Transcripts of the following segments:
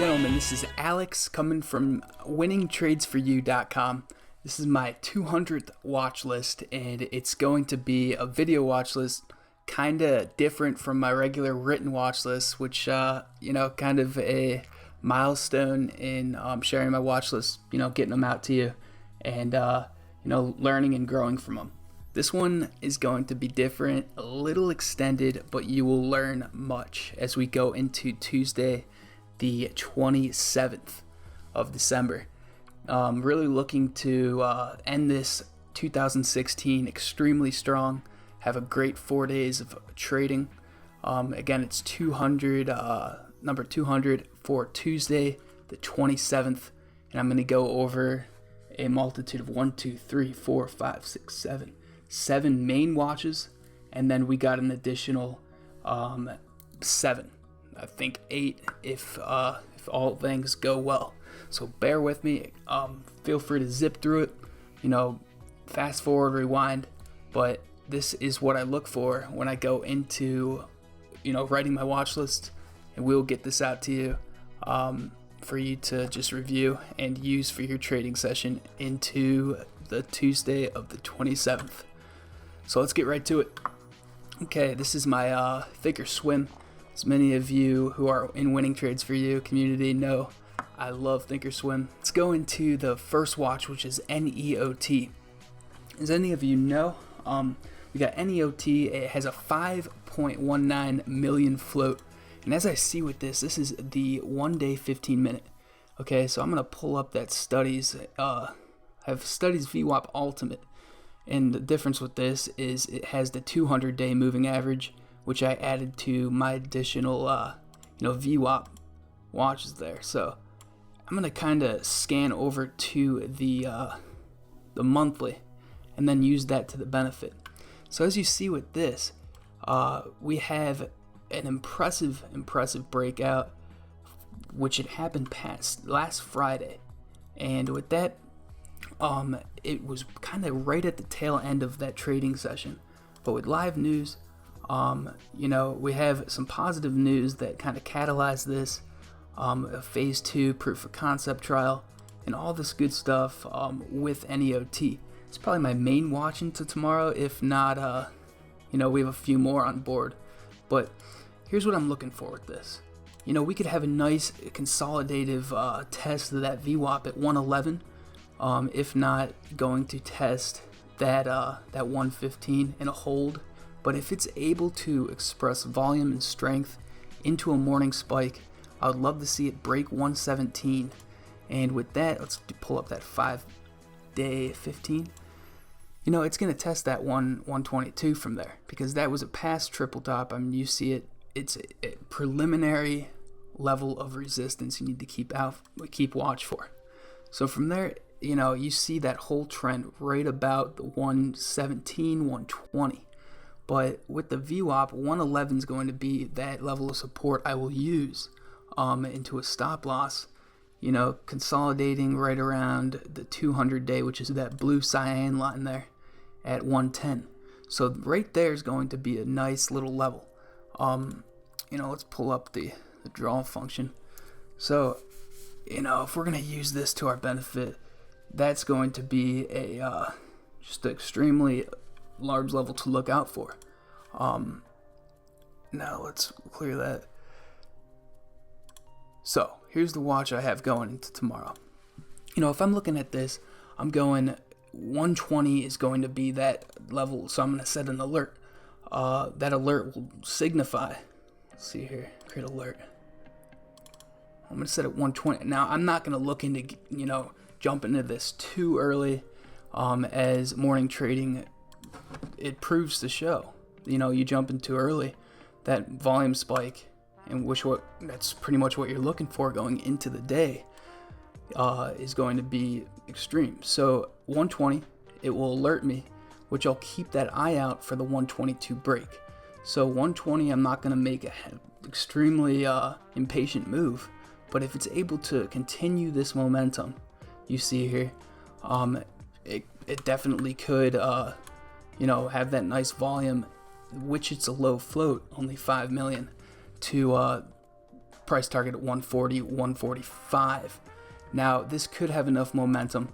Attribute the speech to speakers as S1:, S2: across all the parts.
S1: gentlemen, this is Alex coming from winningtradesforyou.com. This is my 200th watch list, and it's going to be a video watch list, kind of different from my regular written watch list, which, kind of a milestone in sharing my watch list, getting them out to you and, learning and growing from them. This one is going to be different, a little extended, but you will learn much as we go into Tuesday, the 27th of December. Really looking to end this 2016 extremely strong, have a great 4 days of trading. Again, it's 200, number 200 for Tuesday, the 27th, and I'm going to go over a multitude of 7 main watches, and then we got an additional 7, I think 8 if all things go well. So bear with me. Feel free to zip through it, fast forward, rewind, but this is what I look for when I go into writing my watch list, and we'll get this out to you for you to just review and use for your trading session into the Tuesday of the 27th. So let's get right to it. Okay, this is my Thinkorswim. As many of you who are in Winning Trades for You community know, I love Thinkorswim. Let's go into the first watch, which is NEOT. As any of you know, we got NEOT. It has a 5.19 million float. And as I see with this is the 1 day 15 minute. Okay, so I'm going to pull up that studies. I have studies VWAP Ultimate. And the difference with this is it has the 200 day moving average, which I added to my additional, VWAP watches there. So I'm going to kind of scan over to the monthly and then use that to the benefit. So as you see with this, we have an impressive breakout, which it happened past last Friday. And with that, it was kind of right at the tail end of that trading session. But with live news, we have some positive news that kind of catalyzed this, a phase 2 proof of concept trial, and all this good stuff with NEOT. It's probably my main watch into tomorrow, if not, we have a few more on board. But here's what I'm looking for with this. We could have a nice consolidative test of that VWAP at 111. If not, going to test that 115 in a hold. But if it's able to express volume and strength into a morning spike, I would love to see it break 117. And with that, let's pull up that 5 day 15. It's going to test that 122 from there, because that was a past triple top. I mean, you see it. It's a preliminary level of resistance you need to keep watch for. So from there, you see that whole trend right about the 117, 120. But with the VWAP, 111 is going to be that level of support I will use into a stop loss, consolidating right around the 200 day, which is that blue cyan line there at 110. So right there is going to be a nice little level. Let's pull up the draw function. So, if we're going to use this to our benefit, that's going to be a just an extremely large level to look out for. Now let's clear that. So here's the watch I have going into tomorrow. If I'm looking at this, I'm going 120 is going to be that level, so I'm going to set an alert. That alert will signify. Let's see here, create alert. I'm going to set it 120. Now I'm not going to look into jump into this too early, as morning trading, it proves to show. You jump in too early, that volume spike, and that's pretty much what you're looking for going into the day, is going to be extreme. So 120, it will alert me, which I'll keep that eye out for the 122 break. So 120, I'm not going to make an extremely impatient move, but if it's able to continue this momentum you see here, it definitely could have that nice volume, which it's a low float, only 5 million, to price target at 140, 145. Now this could have enough momentum.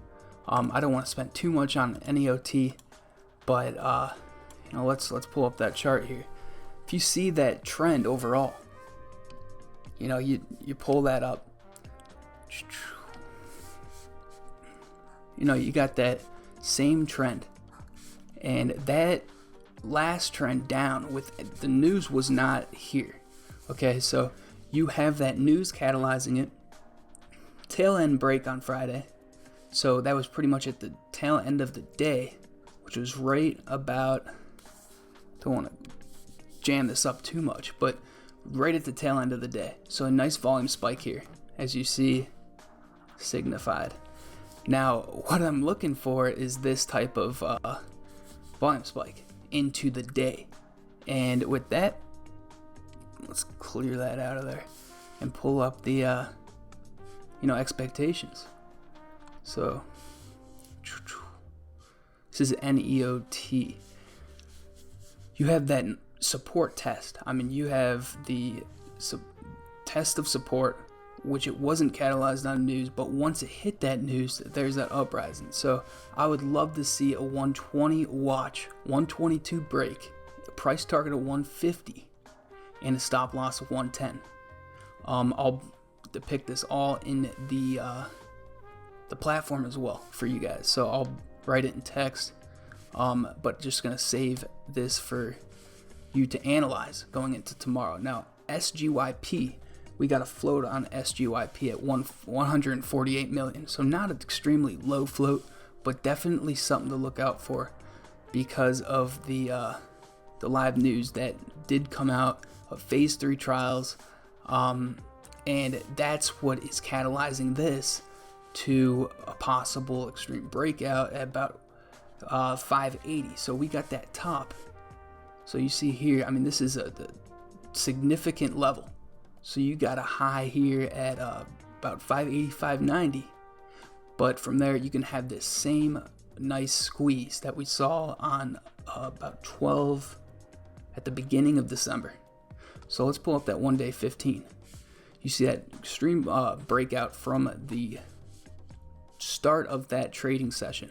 S1: I don't want to spend too much on NEOT, but let's pull up that chart here. If you see that trend overall, you pull that up. You got that same trend, and that last trend down with the news was not here. Okay, so you have that news catalyzing it. Tail end break on Friday, so that was pretty much at the tail end of the day, which was right about, don't want to jam this up too much, but right at the tail end of the day. So a nice volume spike here, as you see signified. Now what I'm looking for is this type of volume spike into the day, and with that, let's clear that out of there and pull up the expectations. So this is NEOT. You have that support test. You have the test of support, which it wasn't catalyzed on news, but once it hit that news, there's that uprising. So I would love to see a 120 watch, 122 break, a price target of 150, and a stop loss of 110. I'll depict this all in the platform as well for you guys, so I'll write it in text, but just gonna save this for you to analyze going into tomorrow. Now SGYP, we got a float on SGYP at 148 million, so not an extremely low float, but definitely something to look out for because of the live news that did come out of phase 3 trials, and that's what is catalyzing this to a possible extreme breakout at about 580. So we got that top. So you see here, this is a significant level. So you got a high here at about 580, 590. But from there, you can have this same nice squeeze that we saw on about 12 at the beginning of December. So let's pull up that 1 day 15. You see that extreme breakout from the start of that trading session,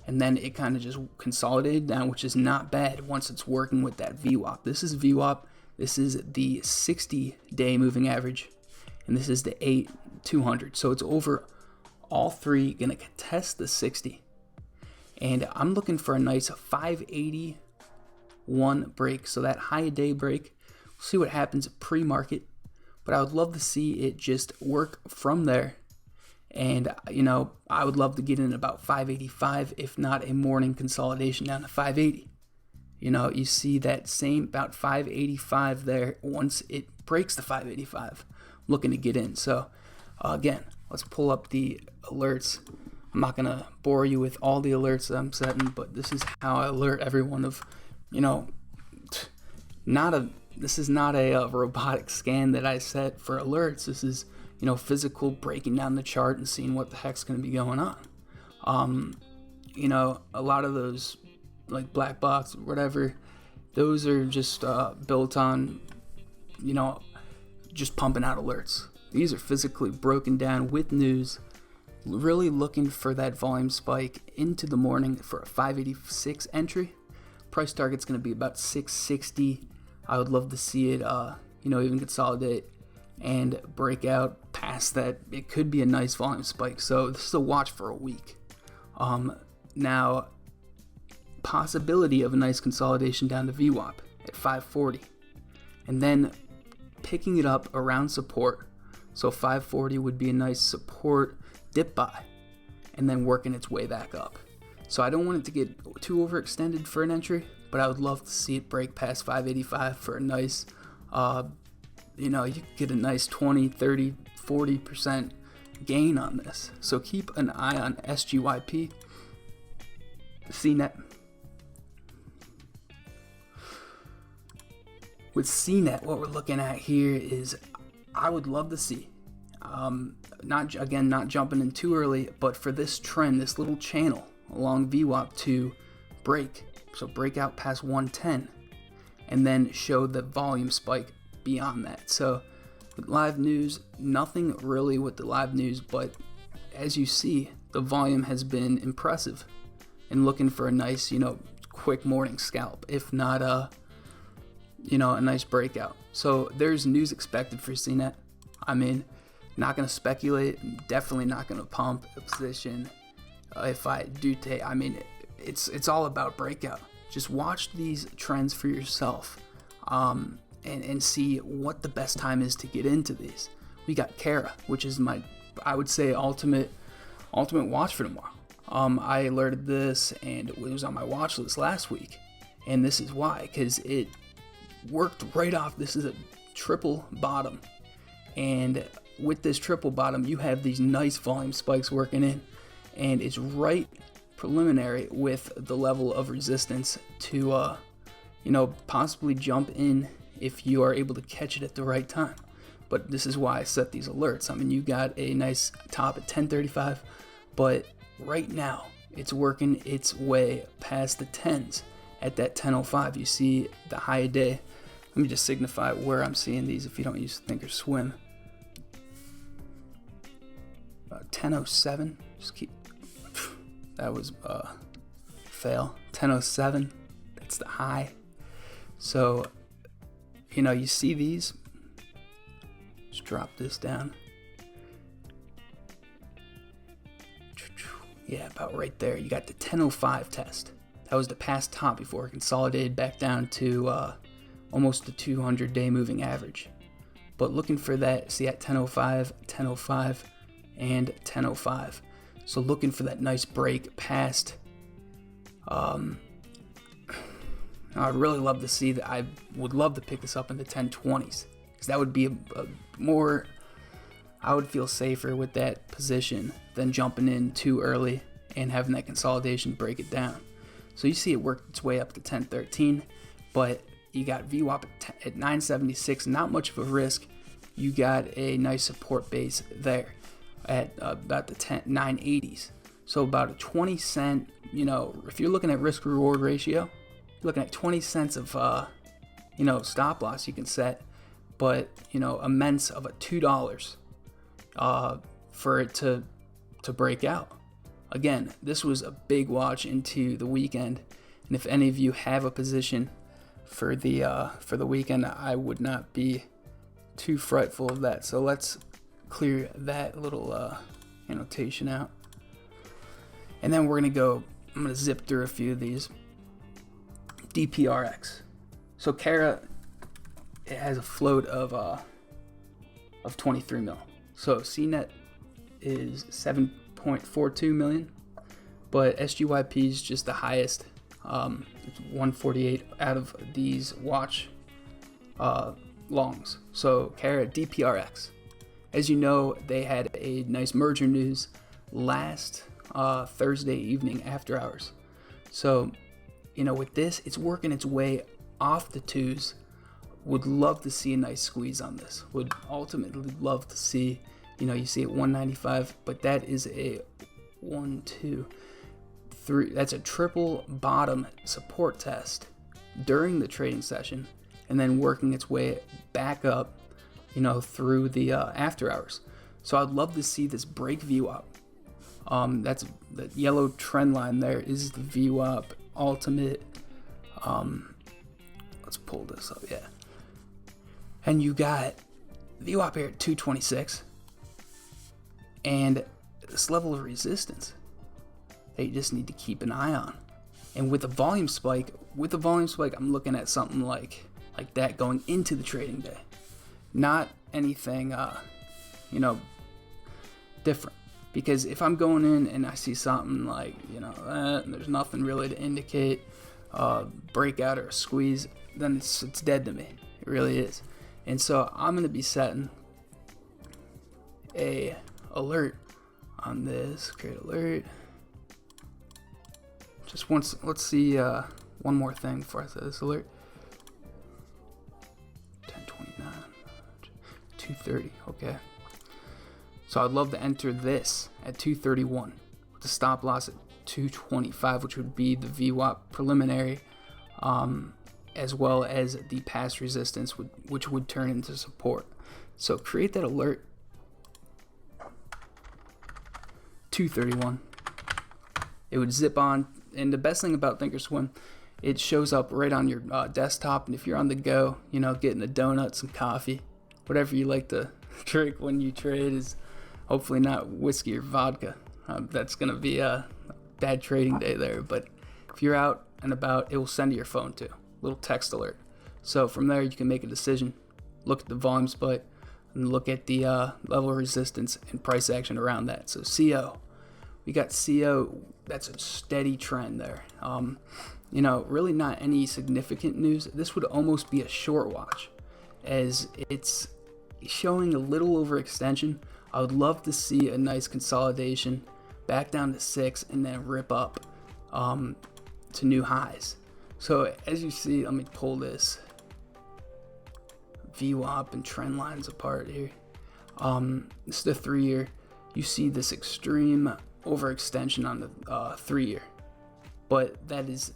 S1: and then it kind of just consolidated down, which is not bad once it's working with that VWAP. This is VWAP, this is the 60-day moving average, and this is the 200. So it's over all three, gonna contest the 60, and I'm looking for a nice 581 break, so that high day break. We'll see what happens pre-market, but I would love to see it just work from there. And I would love to get in about 585, if not a morning consolidation down to 580. You see that same about 585 there. Once it breaks the 585, I'm looking to get in. So again, let's pull up the alerts. I'm not gonna bore you with all the alerts that I'm setting, but this is how I alert everyone of, this is not a robotic scan that I set for alerts. This is physical breaking down the chart and seeing what the heck's going to be going on. A lot of those, like black box or whatever, those are just built on, just pumping out alerts. These are physically broken down with news, really looking for that volume spike into the morning for a 586 entry. Price target's going to be about 660. I would love to see it, even consolidate and break out past that. It could be a nice volume spike, so this is a watch for a week. Now, possibility of a nice consolidation down to VWAP at 540, and then picking it up around support. So 540 would be a nice support dip buy, and then working its way back up. So I don't want it to get too overextended for an entry, but I would love to see it break past 585 for a nice you could get a nice 20, 30, 40% gain on this. So keep an eye on SGYP, CNET. With CNET, what we're looking at here is, I would love to see, not jumping in too early, but for this trend, this little channel along VWAP to break. So break out past 110, and then show the volume spike beyond that. So With live news, nothing really with the live news, but as you see, the volume has been impressive and looking for a nice, quick morning scalp, if not a nice breakout. So there's news expected for CNET. I mean, not going to speculate, definitely not going to pump a position. If I do take, it's all about breakout. Just watch these trends for yourself, and see what the best time is to get into these. We got Kara, which is I would say ultimate watch for tomorrow. I alerted this and it was on my watch list last week, and this is why, because it worked right off. This is a triple bottom, and with this triple bottom, you have these nice volume spikes working in, and it's right preliminary with the level of resistance to possibly jump in if you are able to catch it at the right time. But this is why I set these alerts. I mean, you got a nice top at 10:35, but right now it's working its way past the 10s at that 10:05. You see the high of day. Let me just signify where I'm seeing these if you don't use thinkorswim. 10:07. Just keep. That was fail. 10:07. That's the high. So, you see these. Just drop this down. Yeah, about right there. You got the 10:05 test. That was the past top before it consolidated back down to almost the 200-day moving average. But looking for that, see at 10:05, 10:05, and 10:05. So looking for that nice break past. I'd really love to see that. I would love to pick this up in the 10:20s, because that would be a more. I would feel safer with that position than jumping in too early and having that consolidation break it down. So you see it worked its way up to 10:13, but you got VWAP at 976, not much of a risk. You got a nice support base there at about the 980s. So about a 20 cent, if you're looking at risk reward ratio, you're looking at 20 cents of, stop loss you can set, but, immense of a $2 for it to break out. Again, this was a big watch into the weekend, and if any of you have a position for the weekend, I would not be too fretful of that. So let's clear that little annotation out, and then I'm gonna zip through a few of these. DPRX. So Kara, it has a float of 23 mil. So CNET is 7.42 million, but SGYP is just the highest. It's 148 out of these watch longs. So Kara, DPRX. As you know, they had a nice merger news last Thursday evening after hours. So, with this, it's working its way off the twos. Would love to see a nice squeeze on this. Would ultimately love to see, you see it 195, but that is a 1, 2, 3. That's a triple bottom support test during the trading session, and then working its way back up, through the after hours. So I'd love to see this break VWAP. That's the yellow trend line there is the VWAP ultimate. Let's pull this up, yeah. And you got VWAP here at 226, and this level of resistance that you just need to keep an eye on. And with a volume spike, I'm looking at something like that going into the trading day. Not anything, different. Because if I'm going in and I see something like, there's nothing really to indicate breakout or a squeeze, then it's dead to me. It really is. And so I'm going to be setting a alert on this. Create alert. Just once, let's see one more thing before I set this alert. 10:29, 2:30. Okay. So I'd love to enter this at 2:31 with the stop loss at 2:25, which would be the VWAP preliminary, as well as the past resistance, which would turn into support. So create that alert. 231. It would zip on, and the best thing about Thinkorswim, it shows up right on your desktop, and if you're on the go, you know, getting a donut, some coffee, whatever you like to drink when you trade is hopefully not whiskey or vodka. That's going to be a bad trading day there, but if you're out and about, it will send to your phone too, little text alert. So from there, you can make a decision, look at the volume spike, and look at the level of resistance and price action around that. So CO, we got CO, that's a steady trend there. You know, really not any significant news. This would almost be a short watch, as it's showing a little overextension. I would love to see a nice consolidation back down to 6 and then rip up to new highs. So as you see, let me pull this VWAP and trend lines apart here. This is the 3-year. You see this extreme overextension on the 3-year, but that is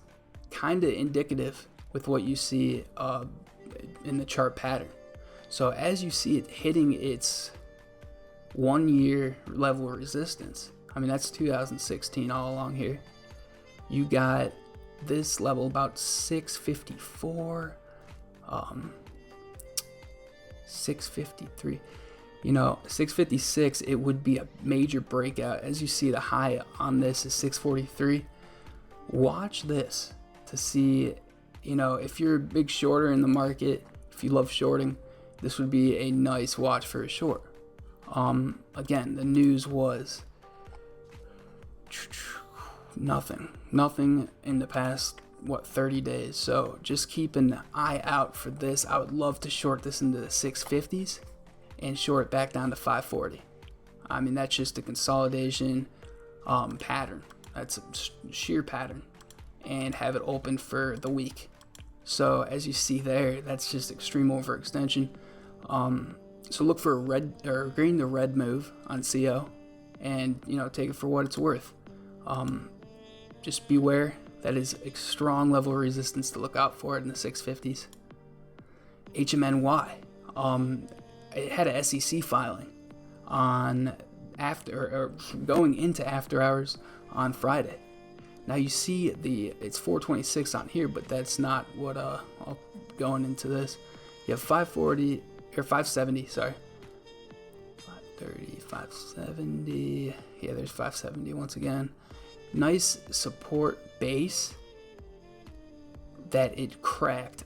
S1: kind of indicative with what you see in the chart pattern. So as you see it hitting its 1-year level of resistance, I mean, that's 2016 all along here. You got this level about 654, 653. You know, 656, it would be a major breakout. As you see, the high on this is 643. Watch this to see, you know, if you're a big shorter in the market, if you love shorting, this would be a nice watch for a short. Again, the news was nothing in the past 30 days. So just keep an eye out for this. I would love to short this into the 650s and short it back down to 540. I mean, that's just a consolidation pattern. That's a sheer pattern, and have it open for the week. So as you see there, that's just extreme overextension. So look for a red or green to red move on CO, and you know, take it for what it's worth. Just beware, that is a strong level of resistance to look out for it in the 650s. HMNY, it had a SEC filing on going into after hours on Friday. Now you see it's 426 on here, but that's not what going into this. You have 540 or 570, sorry. 530, 570. Yeah, there's 570 once again. Nice support base that it cracked.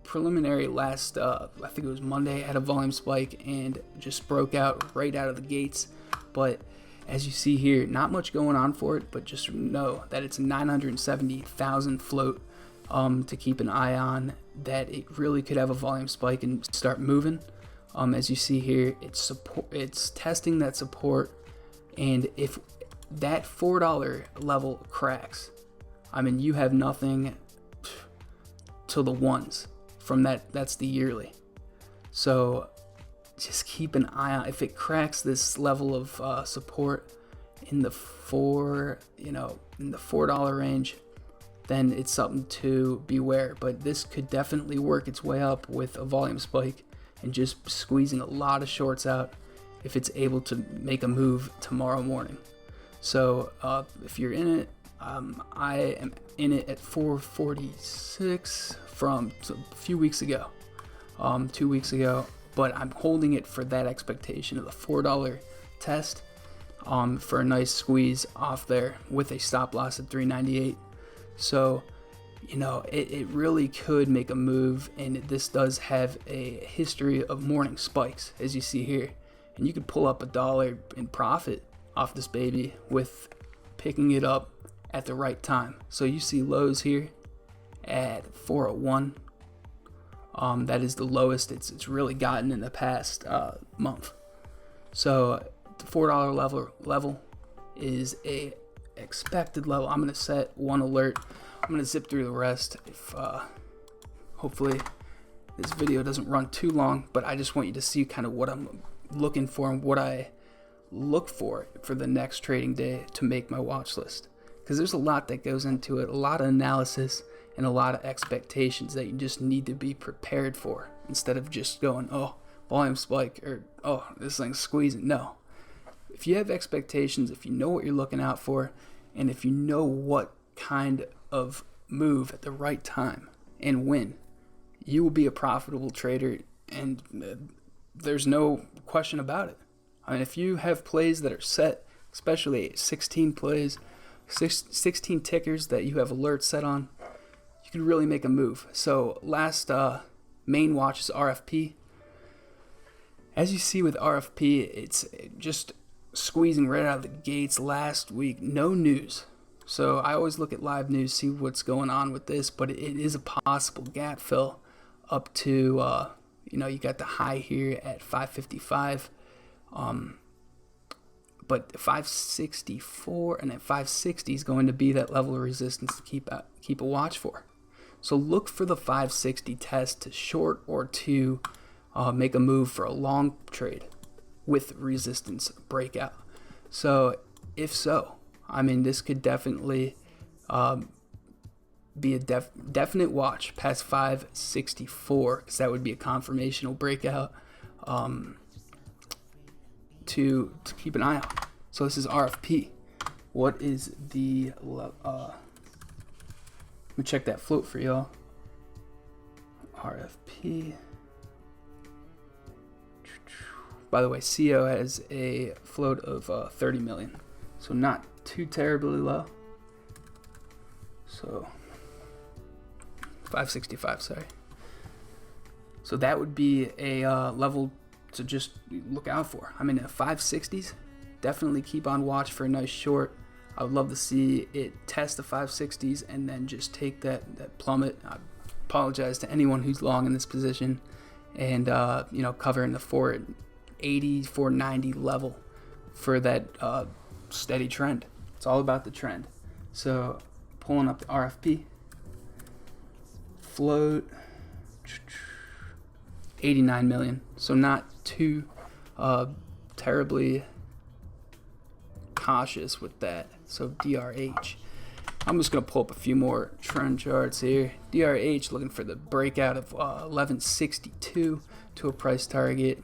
S1: Preliminary last, I think it was Monday, had a volume spike and just broke out right out of the gates. But as you see here, not much going on for it, but just know that it's 970,000 float to keep an eye on, that it really could have a volume spike and start moving. As you see here, it's testing that support, and if that $4 level cracks, I mean, you have nothing till the ones from that. That's the yearly. So just keep an eye on, if it cracks this level of support in the in the $4 range, then it's something to beware. But this could definitely work its way up with a volume spike and just squeezing a lot of shorts out if it's able to make a move tomorrow morning. So if you're in it, I am in it at 446 from a few weeks ago, 2 weeks ago, but I'm holding it for that expectation of the $4 test, for a nice squeeze off there with a stop loss at 398. So, you know, it really could make a move, and this does have a history of morning spikes, as you see here, and you could pull up $1 in profit off this baby with picking it up at the right time. So you see lows here at 401. That is the lowest it's really gotten in the past month. So the $4 level is a expected level. I'm going to set one alert. I'm going to zip through the rest if hopefully this video doesn't run too long, but I just want you to see kind of what I'm looking for and what I look for the next trading day to make my watch list, because there's a lot that goes into it, a lot of analysis and a lot of expectations that you just need to be prepared for, instead of just going, oh, volume spike, or oh, this thing's squeezing. No. If you have expectations, if you know what you're looking out for, and if you know what kind of move at the right time and when, you will be a profitable trader, and there's no question about it. I mean, if you have plays that are set, especially 16 plays, 16 tickers that you have alerts set on, you can really make a move. So last main watch is RFP. As you see with RFP, it's just squeezing right out of the gates last week. No news. So I always look at live news, see what's going on with this, but it is a possible gap fill up to, you got the high here at 555. But 564 and at 560 is going to be that level of resistance to keep a watch for. So look for the 560 test to short or to make a move for a long trade with resistance breakout. So if so, I mean, this could definitely be a definite watch past 564, because that would be a confirmational breakout to keep an eye on. So this is RFP. What is the let me check that float for y'all. RFP. By the way, CO has a float of 30 million, so not too terribly low. So 565, sorry. So that would be a level to just look out for. I mean, at 560s, definitely keep on watch for a nice short. I would love to see it test the 560s and then just take that plummet. I apologize to anyone who's long in this position, and covering the 480, 490 level for that steady trend. It's all about the trend. So pulling up the RFP float, 89 million. So not too terribly cautious with that. So DRH, I'm just going to pull up a few more trend charts here. DRH looking for the breakout of 1162 to a price target.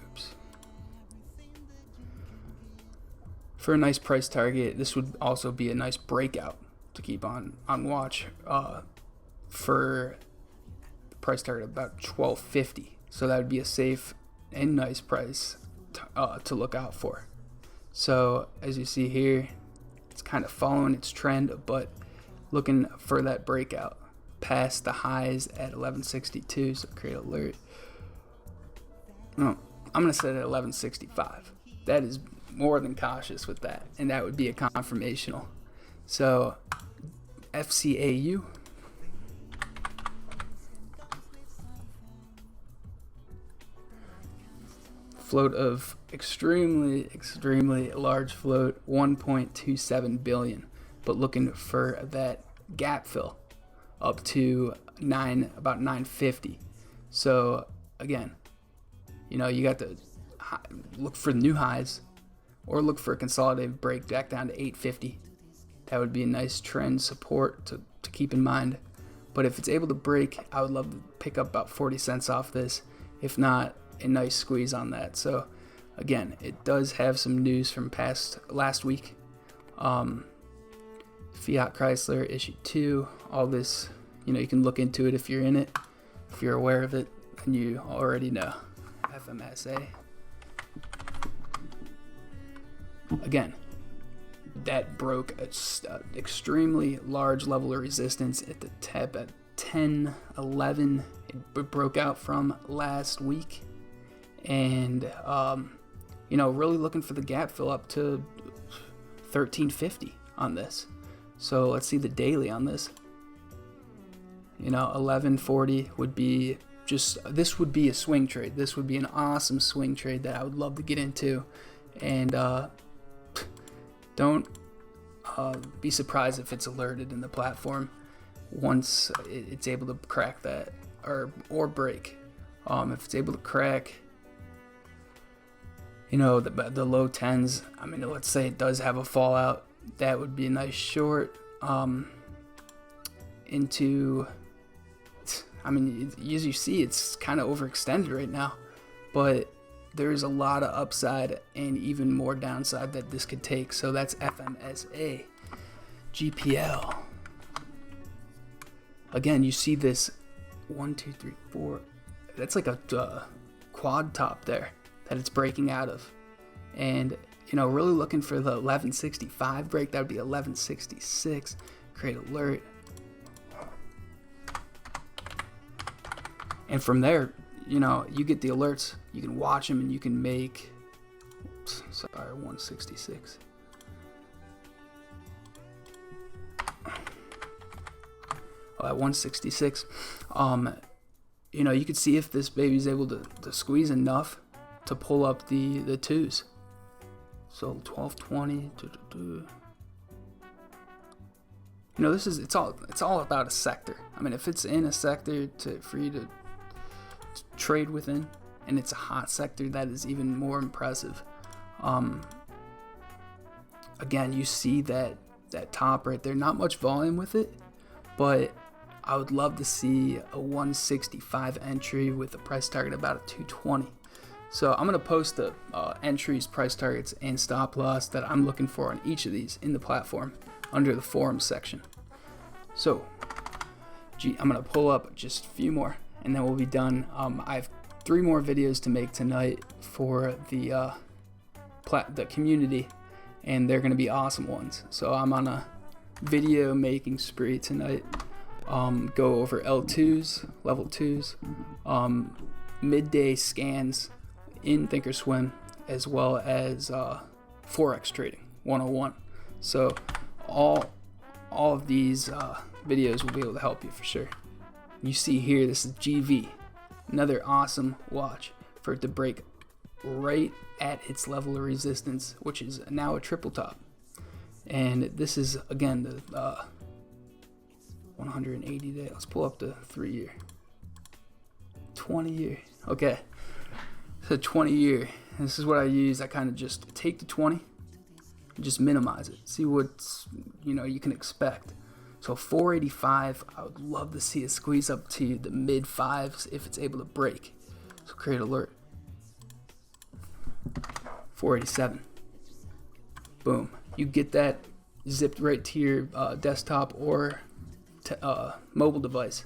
S1: Oops. For a nice price target, this would also be a nice breakout to keep on watch for the price target of about 1250. So that would be a safe and nice price to look out for. So as you see here, it's kind of following its trend, but looking for that breakout past the highs at 1162. So create alert. No, I'm going to set it at 1165. That is more than cautious with that, and that would be a confirmational. So FCAU, float of extremely large float, 1.27 billion, but looking for that gap fill up to about 950. So again, you got to look for new highs or look for a consolidated break back down to 850. That would be a nice trend support to keep in mind. But if it's able to break, I would love to pick up about 40 cents off this. If not, a nice squeeze on that. So again, it does have some news from last week. Fiat Chrysler issue 2, all this, you can look into it if you're in it, if you're aware of it, and you already know. FMSA, again, that broke an extremely large level of resistance at the tip at 1011. It broke out from last week, and really looking for the gap fill up to 1350 on this. So let's see the daily on this. 1140 would be this would be a swing trade. This would be an awesome swing trade that I would love to get into, and don't be surprised if it's alerted in the platform once it's able to crack that or break. If it's able to crack, the low 10s, I mean, let's say it does have a fallout, that would be a nice short into, I mean, as you see, it's kind of overextended right now, but there's a lot of upside and even more downside that this could take. So that's FMSA, GPL. Again, you see this 1, 2, 3, 4. That's like a quad top there that it's breaking out of. And, you know, really looking for the 1165 break. That would be 1166. Create alert. And from there, you know, you get the alerts. You can watch them and you can make, 166. At 166, you know, you could see if this baby's able to squeeze enough to pull up the twos. So 1220. You know, it's all about a sector. I mean, if it's in a sector for you to trade within, and it's a hot sector, that is even more impressive. Again, you see that top right there. Not much volume with it, but I would love to see a 165 entry with a price target about a 220. So I'm gonna post the entries, price targets, and stop loss that I'm looking for on each of these in the platform under the forum section. So, I'm gonna pull up just a few more, and then we'll be done. I have 3 more videos to make tonight for the community, and they're gonna be awesome ones. So I'm on a video making spree tonight. Go over L2s, level 2s, midday scans in Thinkorswim, as well as Forex trading 101. So all of these videos will be able to help you for sure. You see here, this is GV, another awesome watch for it to break right at its level of resistance, which is now a triple top. And this is, again, the 180 day. Let's pull up the 3 year, 20 year. Okay, so 20 year. And this is what I use. I kind of just take the 20 and just minimize it. See what's, you know, you can expect. So 485, I would love to see it squeeze up to the mid 5s if it's able to break. So create alert. 487. Boom. You get that zipped right to your desktop or mobile device,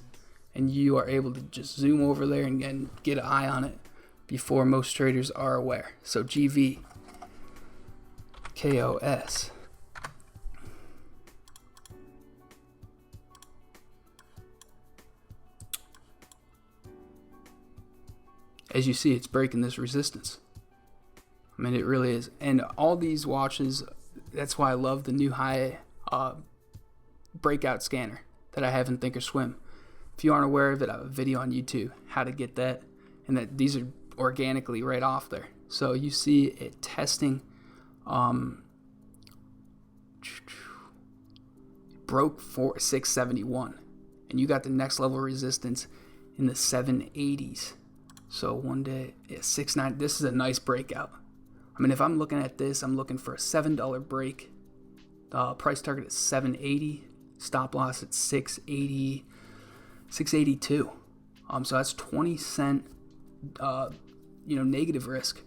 S1: and you are able to just zoom over there and get an eye on it before most traders are aware. So GV, KOS, as you see, it's breaking this resistance. I mean, it really is. And all these watches, that's why I love the new high breakout scanner that I have in Thinkorswim. If you aren't aware of it, I have a video on YouTube how to get that, and that these are organically right off there. So you see it testing, broke 671, and you got the next level resistance in the 780s. So one day, yeah, 69. This is a nice breakout. I mean, if I'm looking at this, I'm looking for a $7 break. Price target is 780. Stop loss at 680, 682. So that's 20 cent, negative risk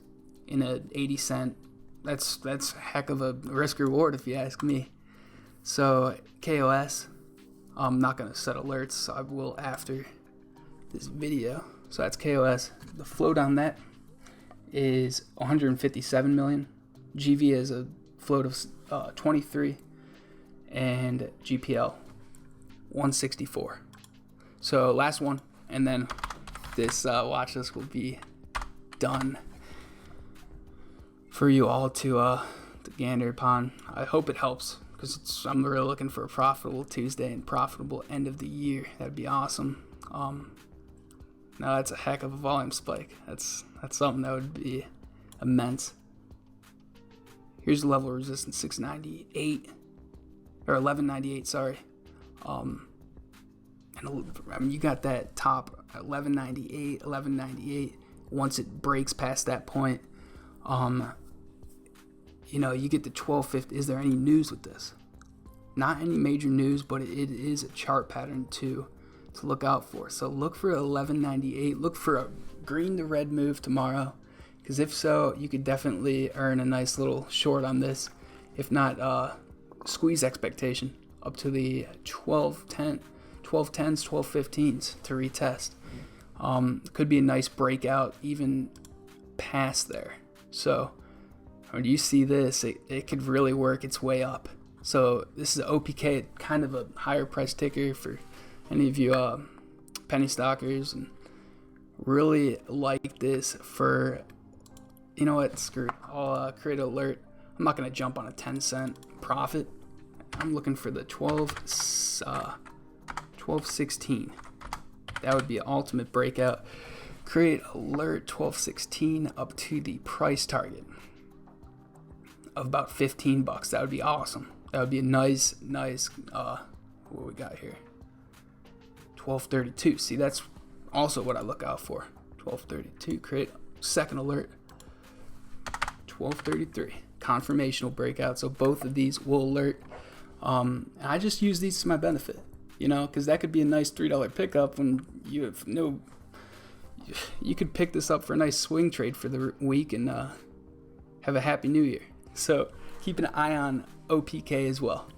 S1: in a 80 cent. That's a heck of a risk reward if you ask me. So KOS, I'm not gonna set alerts. So I will after this video. So that's KOS. The float on that is 157 million. GV is a float of 23. And GPL 164. So last one, and then this watch list will be done for you all to gander upon. I hope it helps, because I'm really looking for a profitable Tuesday and profitable end of the year. That'd be awesome. Now that's a heck of a volume spike. That's something that would be immense. Here's the level of resistance, 698. Or 1198, sorry. And I mean, you got that top 1198. Once it breaks past that point, you get the 1250. Is there any news with this? Not any major news, but it is a chart pattern to to look out for. So look for 11.98. Look for a green to red move tomorrow, because if so, you could definitely earn a nice little short on this. If not, squeeze expectation up to the 12.10s, 12.15s to retest. Could be a nice breakout even past there. So when you see this, it could really work its way up. So this is OPK, kind of a higher price ticker for any of you penny stockers, and really like this for, you know what, screw it. I'll create an alert. I'm not going to jump on a 10-cent profit. I'm looking for the 12.16. That would be an ultimate breakout. Create alert 12.16 up to the price target of about $15. That would be awesome. That would be a nice, what we got here? 12.32. See, that's also what I look out for. 12.32. Create second alert. 12.33. Confirmational breakout. So both of these will alert. And I just use these to my benefit, you know, because that could be a nice $3 pickup when you have no. You could pick this up for a nice swing trade for the week and have a happy new year. So keep an eye on OPK as well.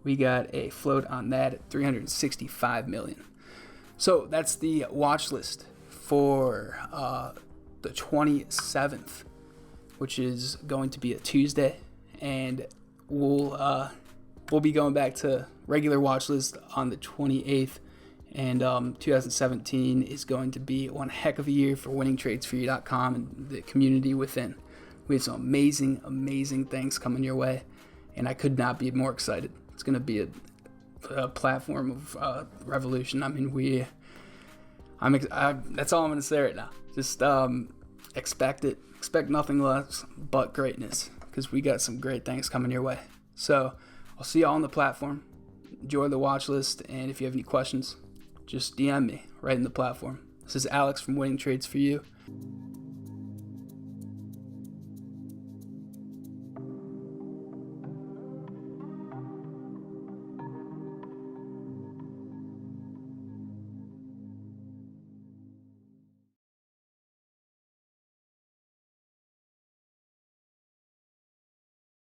S1: We got a float on that at 365 million. So that's the watch list for the 27th, which is going to be a Tuesday, and we'll be going back to regular watch list on the 28th. And 2017 is going to be one heck of a year for winningtradesforyou.com and the community within. We have some amazing things coming your way, and I could not be more excited. It's going to be a platform of revolution. I mean, that's all I'm going to say right now. Just expect it. Expect nothing less but greatness, because we got some great things coming your way. So I'll see y'all on the platform. Enjoy the watch list, and if you have any questions, just DM me right in the platform. This is Alex from Winning Trades for You.